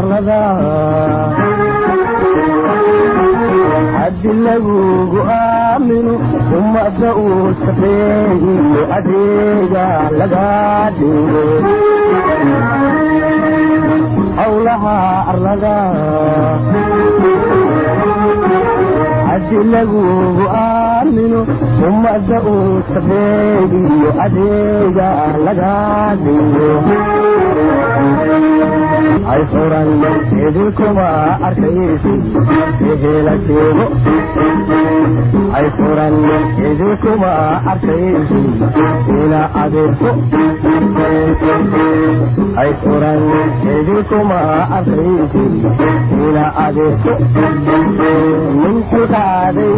arlada haddi lagugu aamino ummadda uu safeeyo adeega laga dhigo howlaha arlada haddi lagugu aamino ummadda uu safeeyo adeega laga dhigo ay furan idinkuma arkaysid ehela joogo ay furan idinkuma arkaysid ila adeerko ay furan idinkuma arkaysid ila adeerko min xilqaaday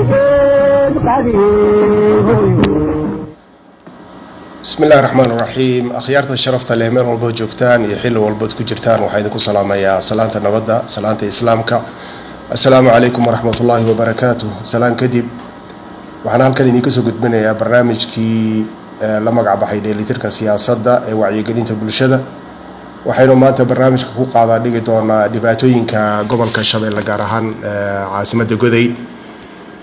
بسم الله الرحمن الرحيم أخيارنا شرفت الأمير والبو جوكتان يحل والبو تكجرتان وحيدكم سلام يا سلامة النبضة سلامة إسلامك السلام عليكم ورحمة الله وبركاته سلام كدب وحنا هالكن ينكسو قد بنا يا برنامج كي لما قعب حيدي اللي تركا سياسة وعي قلين تبلشدة وحينو ما أنت برنامج كو قاعدة لقي دونا دباتوين كقبل كشبه لقارهان عاصمة قدي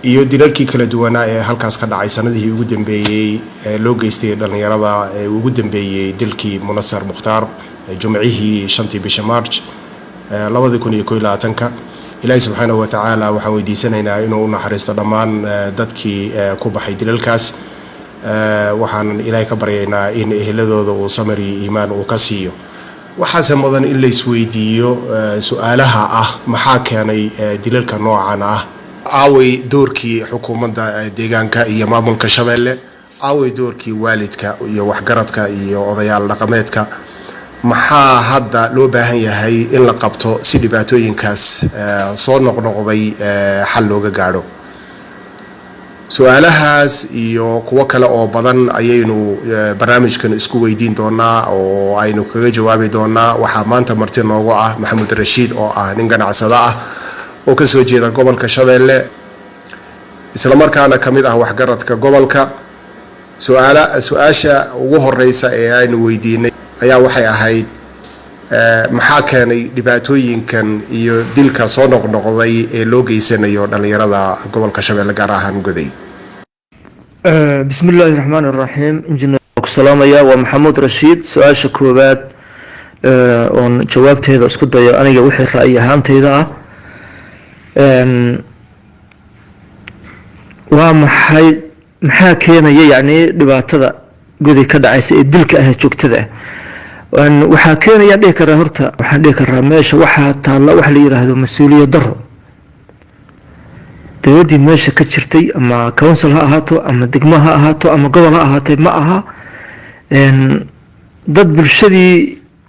iyo dilalkii kala duwanaa ee halkaas ka dhacay sanadihii ugu dambeeyay loo geystay dhalinyarada ee ugu dambeeyay dilkii Munasar Mukhtar jumcihii 5 bisha March 2021 Ilaahay subhanahu wa ta'ala waxaan weydiisanaynaa inuu u naxariisto dhammaan dadkii ku baxay dilalkaas waxaan Ilaahay ka baryaynaa in ehladooda uu samari iimaan uu ka siiyo waxaase mudan in la isweydiiyo su'aalaha ah maxaa keenay dilalka noocan ah aaway doorkii xukuumadda deegaanka iyo maamulka Shabeelle aaway doorkii waalidka iyo waxgaradka iyo odayaal dhaqameedka maxaa hadda loo baahan yahay in la qabto si dhibaatooyinkaas soo noqnoqday xal looga gaaro su'aalahaas iyo kuwa kale oo badan ayaynu barnaamijkan isku weydiin doonaa oo aynu kaga jawaabi doonaa waxa maanta marti noogu ah Maxamed Rashiid oo ah nin ganacsada ah oo ka soo jeeda gobolka Shabeelle isla markaana kamid ah waxgaradka gobolka su'aasha ugu horeysa ee aynu weydiinay ayaa waxay ahayd maxaa keenay dhibaatooyinkan iyo dilka soo noqnoqday ee loo geysanayo dhalinyarada gobolka Shabeelle gaar ahaan Goday bismillaahir rahmaanir rahiim injineer salaamaya waa Maxamed Rashiid su'aasha koobaad oo jawaabteeda isku dayo aniga wixii ra'yi ahaantayda ah waa maxaa keenaya yani dhibaatada Goday ka dhacaysa ee dilka ah joogtada ah waxaa keenaya dhig kara horta waxaan dhigi karaa meesha waxa taala wax la yiraahdo mas'uuliyad daro dawladii meesha ka jirtay ama council ha ahaato ama degmo ha ahaato ama gobol ha ahaatay ma aha dad bulshadii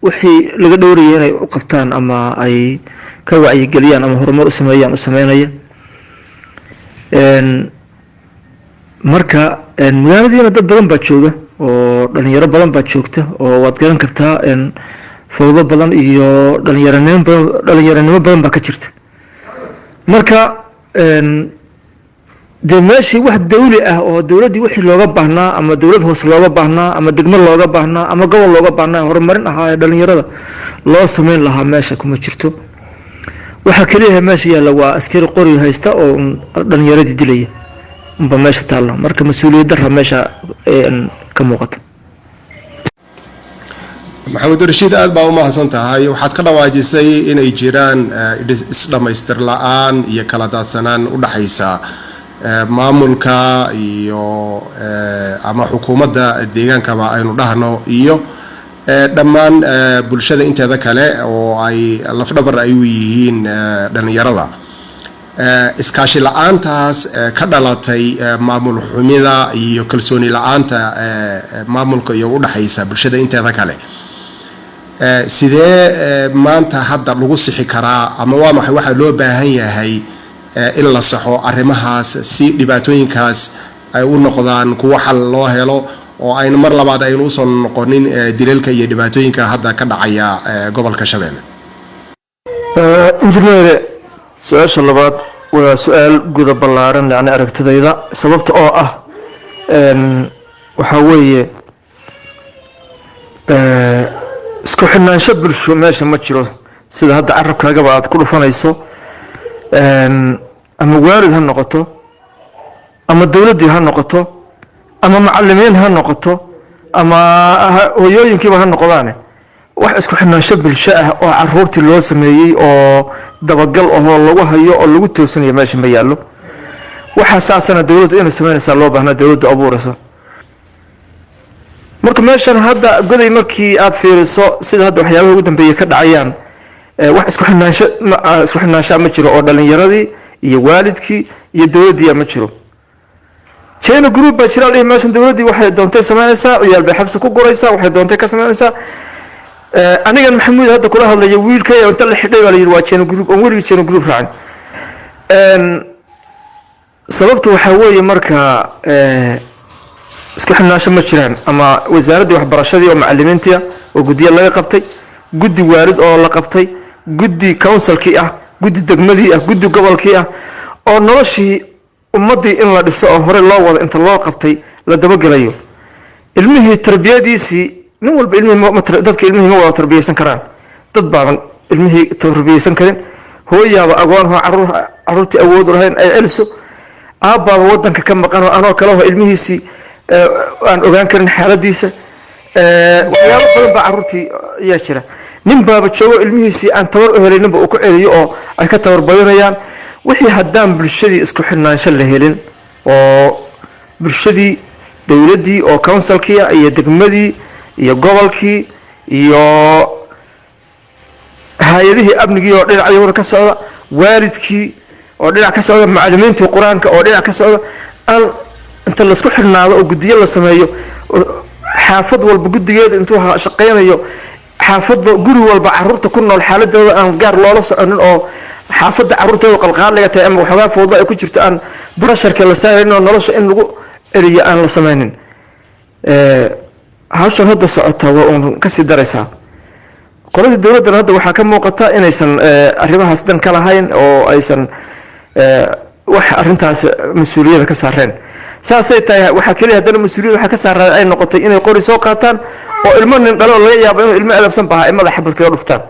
wixii laga dhowriyay inay u qabtaan ama ay ka wacyi galiyaan ama horumar u sameeyaan marka magaaladiina dad badan baa jooga oo dhalinyaro badan baa joogta oo waad garan kartaa fowdo badan iyo dhalinyaranimo badan baa ka jirta marka de meeshii wax dawli ah oo dawladii wixii looga baahnaa ama dawlad hoos looga baahnaa ama degmo looga baahnaa ama gobol looga baahnaa horumarin ahaa ee dhalinyarada loo sameyn lahaa meesha kuma jirto waxa kaliya meesha yaala waa askari qori haysta oo dhalinyaradii dilaya umba meesha taala marka mas'uuliyad darra meesha ka muuqata Maxamed Rashiid aad baa u mahadsan tahay waxaad ka dhawaajisay inay jiraan isdhamaystir la'aan iyo kala daadsanaan u dhaxaysa maamulka iyo ama xukuumadda deegaanka aynu dhahno iyo dhammaan bulshada inteeda kale oo ay lafdhabar ay u yihiin dhalinyarada iskaashi la'aantaas ka dhalatay maamul xumida iyo kalsooni la'aanta maamulka iyo u dhaxaysa bulshada inteeda kale sidee maanta hadda lagu sixi karaa ama waa maxay waxa loo baahan yahay in la saxo arrimahaas si dhibaatooyinkaas ay u noqdaan kuwa xal loo helo oo aynu mar labaad aynu u soo noqonin dilalka iyo dhibaatooyinka hadda ka dhacaya gobolka Shabeelle injineer su'aasha labaad waa su'aal guda ballaaran yani aragtidayda sababta oo ah waxa weeye isku xidhnaansho bulsho meesha ma jiro sida hadda carabkaagaba aad ku dhufanayso ama waalid ha noqoto ama dowladdii ha noqoto ama macallimiin ha noqoto ama hooyooyinkiiba ha noqdaane wax isku xirnaansho bulsho ah oo caruurtii loo sameeyey oo dabagal ahoo lagu hayo oo lagu toosanayo meesha ma yaallo waxaa saasana dowladdu inay samaynaysaa loo baahnaa dowladdu abuurayso marka meeshan hadda goday markii aad fiiriso sida hadda waxyaabaha ugu dambeeya ka dhacayaan wax isku xirnaansho ma jiro oo dhalinyaradii iyo waalidkii iyo dowladdii ma jiro China group baa jira leeyahay meeshan dowladdii waxay doontay samaynaysaa ciyaal bay xabsi ku guraysaa waxay doontay ka samaynaysaa aniga maxamuud hadda kula hadlayo wiilkay inta la xidhay baa la yiri waa China group oo wariga China group raacin sababtu waxa weeye marka isku xirnaansho ma jiraan ama wasaaradda waxbarashada oo macallimiinta oo guddiyo laga qabtay guddi waalid oo la qabtay guddi councilkii ah guddi degmadii ah guddi gobolkii ah oo noloshii ummadii in la dhiso oo hore loo wada inta loo qabtay la dabagalayo ilmihii tarbiyadiisii nin walba ilmihii dadka ilmihii ma wada tarbiyaysan karaan dad baaban ilmihii tarbiyaysan karin hooyaaba agoon caruurtii awood u lahayn ay celiso aabbaaba wadanka ka maqan oo anoo kale oo ilmihiisii aan ogaan karin xaaladiisa waxyaabo badan baa caruurtii ayaa jira nin baaba joogo ilmihiisii aan tabar u helayninba uu ku celiyo oo ay ka tabar badanayaan wixii haddaan bulshadii isku xirnaansho la helin oo bulshadii dowladdii oo councilkii iyo degmadii iyo gobolkii iyo hay'adihii amnigii oo dhinacyada ka socda waalidkii oo dhinac ka socda macallimiintii quraanka oo dhinac ka socda aan inta la isku xirnaado oo guddiyo la sameeyo xaafad walba guddigeeda intuu shaqeynayo xaafadba guri walba caruurta ku nool xaaladooda aan gaar loola soconin oo xaafadda caruurtooda qalqaaliga tahay ama waxoogaa fowdo ay ku jirto aan barasharka la saarin oo nolosha in lagu celiyo aan la samaynin hawshan hadda socota waa uun kasii daraysaa qoladii dowladdan hadda waxaa ka muuqata inaysan arrimahaas dan ka lahayn oo aysan wax arrintaas mas-uuliyadda ka saareen saasay tahay waxaa keliya haddana mas-uuliyadda waxaa ka saaraa ay noqotay inay qori soo qaataan oo ilmo nin dhalo laga yaabo inuu ilmo adabsan bahaa ay madaxa xabad kaga dhuftaan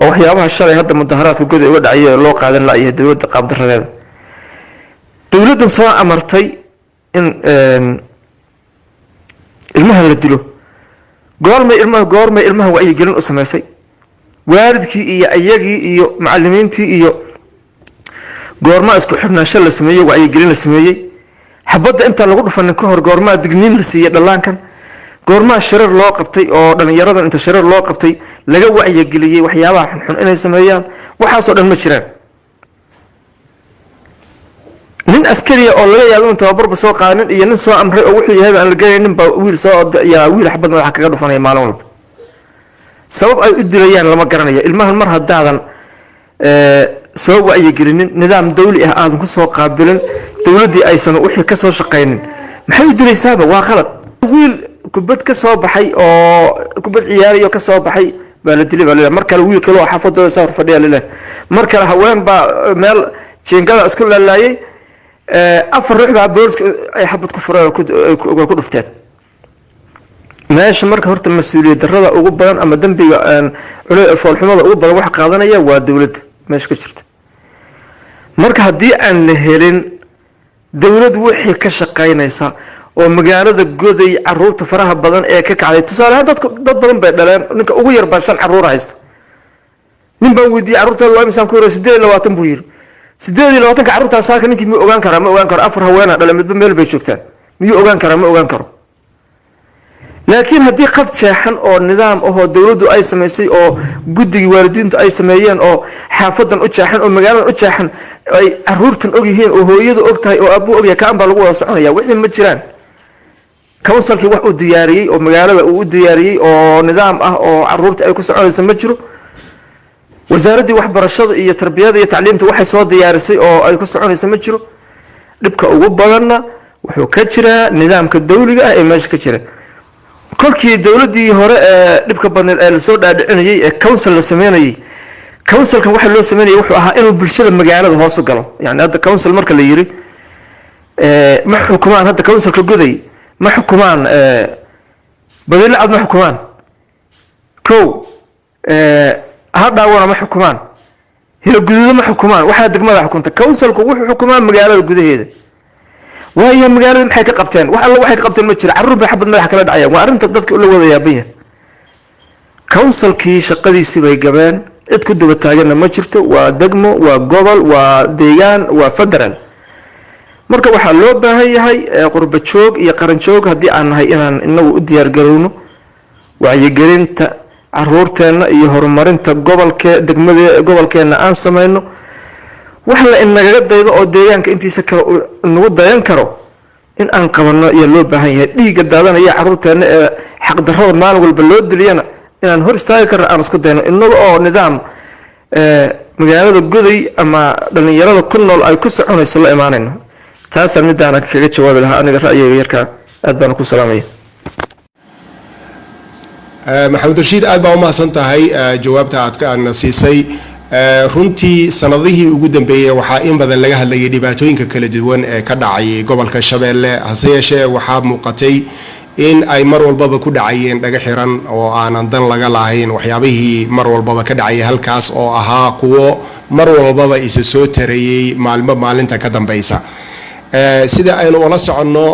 oo waxyaabaha shalay hadda mudaharaadka goday uga dhacay loo qaadan la'yahay dowladda qaabdaradeeda dowladdan soo amartay in ilmaha la dilo goormay ilmaha wacyigelin u samaysay waalidkii iyo iyagii iyo macallimiintii iyo goormaa isku xirnaansho la sameeyey wacyigelin la sameeyey xabadda intaan lagu dhufanin ka hor goormaa digniin la siiyey dhallaankan goormaa shirar loo qabtay oo dhalinyaradan inta shirar loo qabtay laga wacyigeliyey waxyaabaha xunxun inay sameeyaan waxaasoo dhan ma jiraan nin askariya oo laga yaabo in tababarba soo qaadanin iyo nin soo amray oo wuxuu yahay aan la garaynin baa wiil xabad madaxa kaga dhufanaya maalin walba sabab ay u dilayaan lama garanayo ilmahan mar haddaadan soo wacyigelinin nidaam dawli ah aadan ku soo qaabilin dowladdii aysan wixii ka soo shaqaynin maxay u dilaysaaba waa qalad wiil kubad ka soo baxay oo kubad ciyaariyo ka soo baxay baa la dilay baa leeyahay mar kale wiil kale oo xaafadooda sawir fadhiya leeyahay mar kale haween baa meel jeengada isku laalaayay afar ruux baa booliska ay xabad ku fureen ku dhufteen meesha marka horta mas'uuliyad darrada ugu badan ama dambiga foolxumada ugu badan wax qaadanaya waa dowladda meesha ka jirta marka haddii aan la helin dowlad wixii ka shaqaynaysa oo magaalada goday caruurta faraha badan ee ka kacday tusaale dad badan bay dhaleen ninka ugu yar baa 5 caruur haysta nin baan weydiiyay caruurtooda waa imsaan ku hore 28 buu yiri 28 caruurtaas halka ninkii ma ogaan karo afar haweena dhalay midba meel bay joogtaan miyuu ogaan karaa ma ogaan karo laakiin haddii qad jeexan oo nidaam ahoo dowladdu ay samaysay oo guddigii waalidiintu ay sameeyeen oo xaafadan u jeexan oo magaaladan u jeexan ay caruurtan og yihiin oo hooyadu og tahay oo aabuu og yahay kaan baa lagu wada soconaya wixii ma jiraan councilkii wax uu diyaariyey oo magaalada uu u diyaariyey oo nidaam ah oo caruurta ay ku soconayso ma jiro wasaaraddii waxbarashada iyo tarbiyada iyo tacliimta waxay soo diyaarisay oo ay ku soconayso ma jiro dhibka ugu badanna wuxuu ka jiraa nidaamka dawliga ah ee meesha ka jira kolkii dowladdii hore ee dhibka badneed ee la soo dhaadhicinayay ee council la sameynayay councilkan waxa loo sameynayay wuxuu ahaa inuu bulshada magaalada hoos u galo yani hadda council marka la yiri ma xukumaan hadda councilka goday ma xukumaan badilacad ma xukumaan hadhaawana ma xukumaan hilo guduudo ma xukumaan waxaa degmada xukunta councilku wuxuu xukumaa magaalada gudaheeda waayo magaalada maxay ka qabteen wax alla waxay ka qabteen ma jira carruur bay xabad madaxa kala dhacayaan waa arrinta dadka la wada yaaban yahay councilkii shaqadiisii bay gabeen cid ku daba taaganna ma jirto waa degmo waa gobol waa deegaan waa federal marka waxaa loo baahan yahay qurba joog iyo qaran joog haddii aan nahay inaan inagu u diyaar garowno wacyigelinta caruurteena iyo horumarinta gobolkeena aan samayno wax la inagaga daydo oo deegaanka intiisa kale nagu dayan karo in aan qabano ayaa loo baahan yahay dhiigga daadanaya caruurteena ee xaqdarrada maalin walba loo diliyana inaan hor istaagi karno aan isku dayno inaga oo nidaam magaalada goday ama dhalinyarada ku nool ay ku soconayso la imaanayno taasaan midaan kaga jawaabi lahaa aniga ra'yiga yarka aad baan ku salaamaya maxamed rashiid aad baa u mahadsan tahay jawaabta aad ka siisay runtii sanadihii ugu dambeeyay waxaa in badan laga hadlayay dhibaatooyinka kala duwan ee ka dhacay gobolka Shabeelle hase yeeshee waxaa muuqatay in ay mar walbaba ku dhacayeen dhaga xiran oo aanan dan laga lahayn waxyaabihii mar walbaba ka dhacay halkaas oo ahaa kuwo mar walbaba isa soo tarayay maalinta ka dambaysa sida aynu ula soconno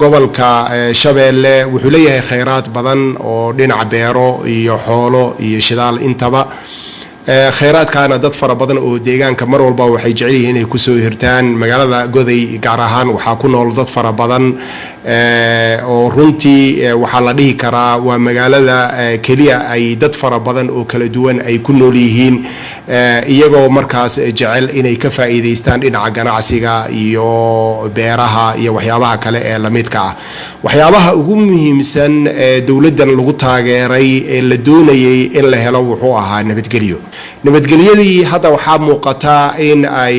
gobolka Shabeelle wuxuu leeyahay kheyraad badan oo dhinaca beero iyo xoolo iyo shidaal intaba kheyraadkaana dad fara badan oo deegaanka mar walba waxay jecel yihiin inay ku soo hirtaan magaalada goday gaar ahaan waxaa ku nool dad fara badan oo runtii waxaa la dhihi karaa waa magaalada kaliya ay dad fara badan oo kala duwan ay ku nool yihiin iyagoo markaas jecel inay ka faa'iideystaan dhinaca ganacsiga iyo beeraha iyo waxyaabaha kale ee la midka ah waxyaabaha ugu muhiimsan ee dawladdan lagu taageeray ee la doonayay in la helo wuxuu ahaa nabadgelyadii hadda waxaa muuqata in ay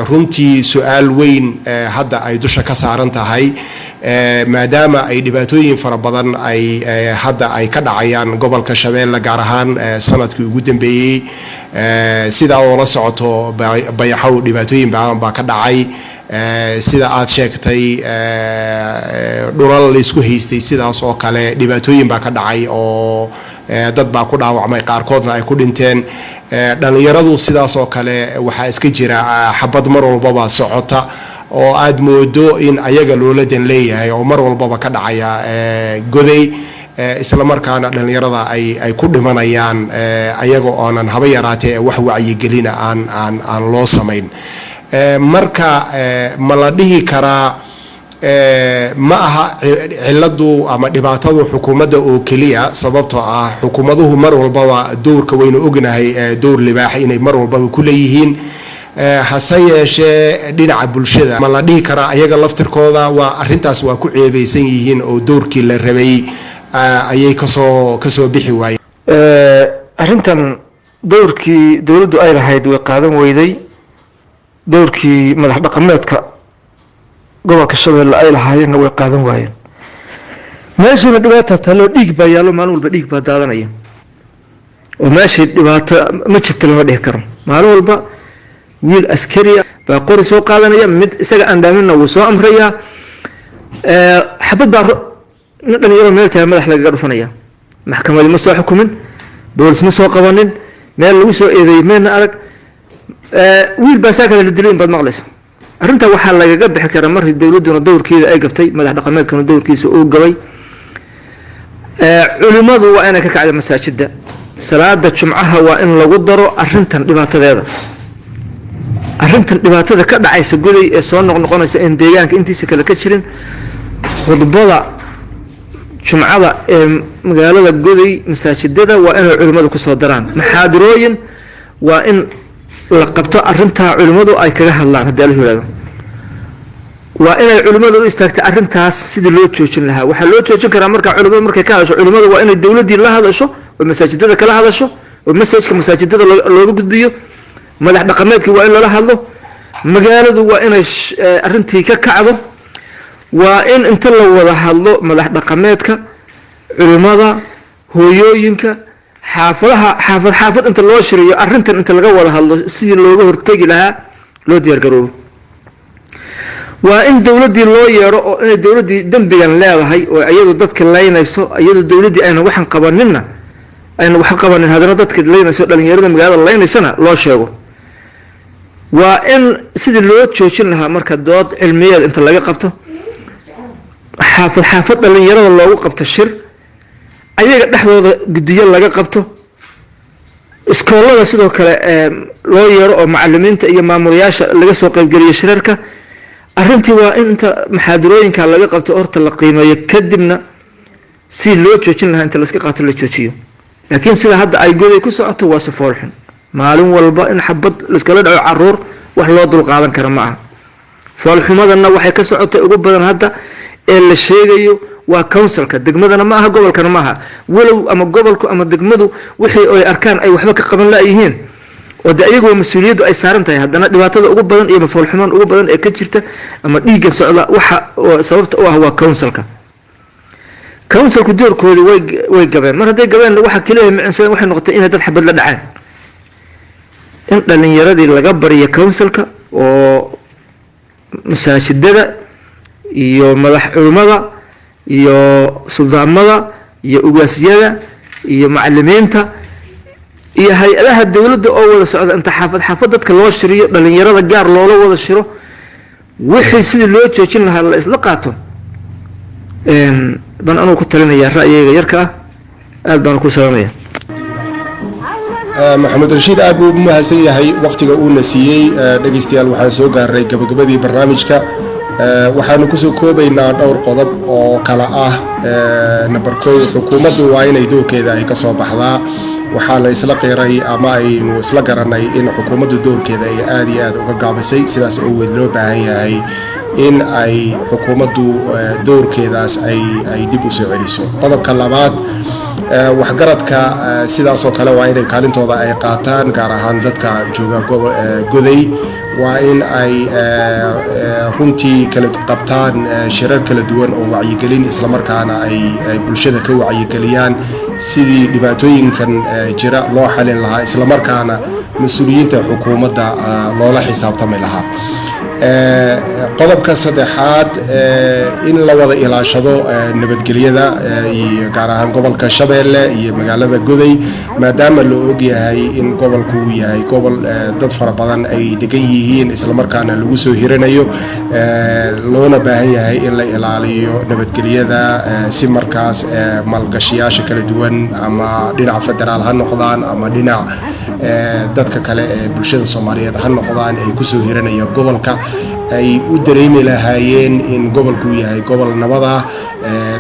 runtii su'aal weyn hadda ay dusha ka saaran tahay maadaama ay dhibaatooyin fara badan ay hadda ay ka dhacayaan gobolka Shabeelle gaar ahaan sanadkii ugu dambeeyay sida oo la socoto bayaxow dhibaatooyin badan baa ka dhacay sida aad sheegtay dhulal la isku haystay sidaas oo kale dhibaatooyin baa ka dhacay oo dad baa ku dhaawacmay qaarkoodna ay ku dhinteen dhalinyaradu sidaas oo kale waxaa iska jira xabad mar walbaba socota oo aad moodo in ayaga loola dan leeyahay oo mar walbaba ka dhacaya goday isla markaana dhalinyarada ay ku dhimanayaan ayaga oonan haba yaraatee wax wacyigelina aan loo samayn marka ma la dhihi karaa ma aha ciladu ama dhibaatadu xukuumadda oo kaliya sababtoo ah xukuumaduhu mar walbaba doorka waynu ognahay door libaax inay mar walbaba ku leeyihiin hase yeeshee dhinaca bulshada ma la dhihi karaa ayaga laftirkooda waa arrintaas waa ku ceebaysan yihiin oo doorkii la rabay ayay kasoo bixi waayeen arrintan doorkii dawladdu ay lahayd way qaadan weyday doorkii madax dhaqameedka gobolka Shabeelle ay lahaayeen way qaadan waayeen meeshana dhibaato talo dhiig baa yaalo maalin walba dhiig baa daadanaya oo meesha dhibaato ma jirto lama dhihi karo maalin walba wiil askari baa qori soo qaadanaya mid isaga aan dhaaminna wuu soo amraya xabad baa dhalinyaro meel tahay madax lagaga dhufanaya maxkamad ma soo xukumin boolis ma soo qabanin meel lagu soo eedeeyay meena arag wiil baa saakada la dilay in baad maqlaysa arrinta waxaa lagaga bixi karaa markii dawladduna dowrkeeda ay gabtay madax dhaqameedkuna dowrkiisa uu gabay culimadu waa inay ka kacdo masaajidda salaada jumcaha waa in lagu daro arrintan dhibaatada ka dhacaysa goday ee soo noqnoqonaysa in deegaanka intiisa kale ka jirin khudbada jumcada ee magaalada goday masaajidada waa inay culimadu ku soo daraan maxaadirooyin waa in la qabto arrinta culimadu ay kaga hadlaan haddii la yiraahdo waa inay culimadu u istaagto arrintaas sidii loo joojin lahaa waxaa loo joojin karaa marka culimadu markay ka hadasho culimadu waa inay dawladdii la hadasho oo masaajidada kala hadasho oo message-ka masaajidada looga gudbiyo madax dhaqameedkii waa in lala hadlo magaaladu waa inay arrintii ka kacdo waa in inta la wada hadlo madax dhaqameedka culimada hooyooyinka xaafad inta loo shiriyo arrintan inta laga wada hadlo sidii looga hortegi lahaa loo diyaar garoobo waa in dawladdii loo yeero oo inay dawladdii dembigan leedahay oo iyadu dadka laynayso iyadu dawladdii ayna waxaan qabaninna ayna wax qabanin haddana dadka leynayso dhalinyarada magaalada leynaysana loo sheego. waa in sidii loo joojin lahaa marka dood cilmiyeed inta laga qabto xaafad dhalinyarada loogu qabto shir, ayaga dhexdooda guddiyo laga qabto, iskoolada sidoo kale loo yeero oo macalimiinta iyo maamulayaasha laga soo qaybgeliyo shirarka. arrintii waa in inta maxaadarooyinka laga qabto horta la qiimeeyo, kadibna si loo joojin lahaa inta la iska qaato la joojiyo. laakiin sida hadda ay goday ku socoto waa si fool xun. maalin walba in xabad la iskala dhaco caruur wax loo dul qaadan karo ma aha. foolxumadana waxay ka socotay ugu badan hadda ee la sheegayo waa councilka degmadana ma aha, gobolkana ma aha. walow ama gobolku ama degmadu wixii ay arkaan ay waxba ka qaban laayihiin oo de ayagu mas'uuliyaddu ay saaran tahay, haddana dhibaatada ugu badan iyo foolxuman ugu badan ee ka jirta ama dhiigga socda waxa sababta u ah waa councilka. councilku doorkoodii way gabeen. mar hadday gabeen waxa kaliya micnsan waxay noqotay in dad xabad la dhacaan. in dhalinyaradii laga bariyo councilka oo masaajidada iyo madax culimada iyo suldaamada iyo ugaasyada iyo macalimiinta iyo hay-adaha dawladda oo wada socda inta xaafad dadka loo shiriyo, dhalinyarada gaar loola wada shiro, wixii sidii loo joojin lahaa la isla qaato. baan anuu ku talinayaa ra'yigayga yarka ah. aad baan ku salaamaya. maxamed rashiid aad buu mahadsan yahay waqtiga uuna siiyey. dhegaystayaal waxaan soo gaaray gabagabadii barnaamijka. waxaanu kusoo koobaynaa dhowr qodob oo kala ah. number 1, xukuumaddu waa inay doorkeeda ay ka soo baxdaa. waxaa la isla qiray ama aynu isla garanay in xukuumaddu doorkeeda ay aad iyo aad uga gaabisay, sidaas oo weyn loo baahan yahay in ay xukuumaddu doorkeedaas ay dib u soo celiso. qodobka labaad, waxgaradka sidaasoo kale waa inay kaalintooda ay qaataan, gaar ahaan dadka jooga goday. waa in ay runtii kala qabtaan shirar kala duwan oo wacyigelin, islamarkaana ay bulshada ka wacyigeliyaan sidii dhibaatooyinkan jira loo xalin lahaa, islamarkaana mas-uuliyiinta xukuumadda loola xisaabtami lahaa. qodobka saddexaad, in la wada ilaashado nabadgelyada iyo gaar ahaan gobolka Shabeelle iyo magaalada Goday, maadaama la og yahay in gobolku uu yahay gobol dad fara badan ay degan yihiin, isla markaana lagu soo hiranayo, loona baahan yahay in la ilaaliyo nabadgelyada si markaas maalgashiyaasha kala duwan ama dhinaca federaal ha noqdaan ama dhinac dadka kale ee bulshada Soomaaliyeed ha noqdaan ay ku soo hiranaya gobolka, ay u dareemi lahaayeen in gobolku yahay gobol nabada,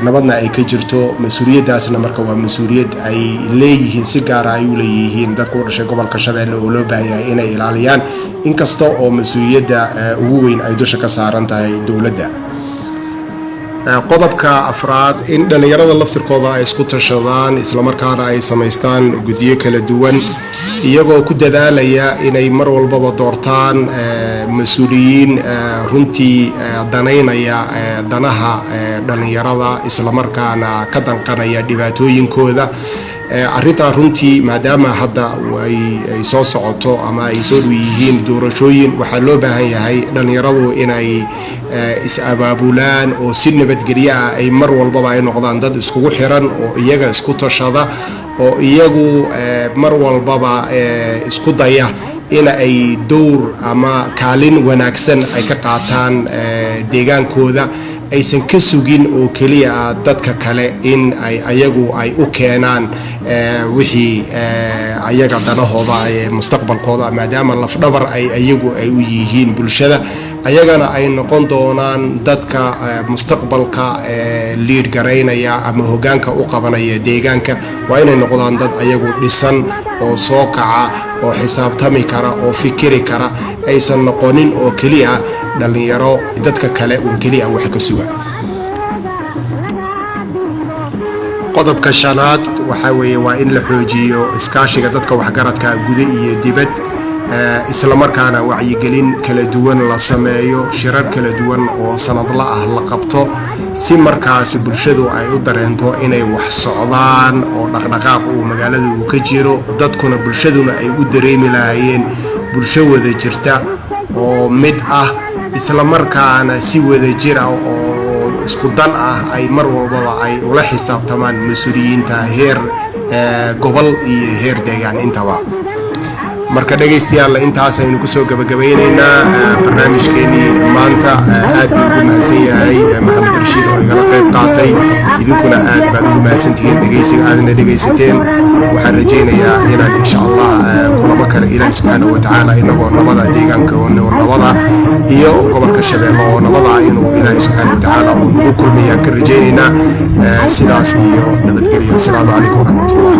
nabadna ay ka jirto. mas-uuliyadaasna marka waa mas-uuliyad ay leeyihiin, si gaar ah ay u leeyihiin dadka u dhashay gobolka Shabeelle oo loo baahan yahay inay ilaaliyaan, inkasta oo mas-uuliyadda ugu weyn ay dusha ka saaran tahay dowladda. qodobka afraad, in dhalinyarada laftirkooda ay isku tashadaan, islamarkaana ay samaystaan guddiyo kala duwan, iyagoo ku dadaalaya inay mar walbaba doortaan mas-uuliyiin runtii danaynaya danaha dhalinyarada, islamarkaana ka danqanaya dhibaatooyinkooda. arrintaa runtii maadaama hadda ay soo socoto ama ay soo dhow yihiin doorashooyin, waxaa loo baahan yahay dhalinyaradu inay is-abaabulaan oo si nabadgelyo ah ay mar walbaba ay noqdaan dad iskugu xiran oo iyaga isku tashada oo iyagu mar walbaba isku daya in ay dowr ama kaalin wanaagsan ay ka qaataan deegaankooda, aysan ka sugin oo keliya dadka kale in ayagu ay u keenaan wixii ayaga danahooda ee mustaqbalkooda, maadaama lafdhabar ayagu ay u yihiin bulshada, ayagana ay noqon doonaan dadka mustaqbalka liid garaynaya ama hoggaanka u qabanaya deegaanka. waa inay noqdaan dad ayagu dhisan oo soo kaca oo xisaabtami kara oo fikiri kara, aysan noqonin oo keliya dhalinyaro dadka kale uun keliya wax ka suga. qodobka shanaad waxaa weeye waa in la xoojiyo iskaashiga dadka waxgaradka guda iyo dibad, islamarkaana wacyigelin kala duwan la sameeyo, shirar kala duwan oo sanadla ah la qabto, si markaas bulshadu ay u dareento inay wax socdaan oo dhaqdhaqaaq uu magaalada uu ka jiro, dadkuna bulshaduna ay u dareemi lahaayeen bulsho wada jirta oo mid ah, islamarkaana si wada jir ah oo isku dan ah ay mar walbaba ay ula xisaabtamaan mas-uuliyiinta heer gobol iyo heer deegaan intaba. marka dhageystayaal intaas aynu ku soo gabagabaynaynaa barnaamijkeeni maanta. aad buu ugu mahadsan yahay maxamed rashiid oo igala qayb qaatay, idinkuna aad baad ugu mahadsantihiin dhageysiga aadna dhageysateen. waxaan rajaynayaa inaan insha Allah kulamo kale ilaahay subxaanahu wa tacaala inagoo nabada deegaanka oo nabada iyo gobolka Shabeelle oo nabada inuu ilaahay subxaanahu wa tacaala uu nagu kulmiyo ka rajaynaynaa. sidaas iyo nabadgelyo. assalaamu calaykum wa rahmatullah.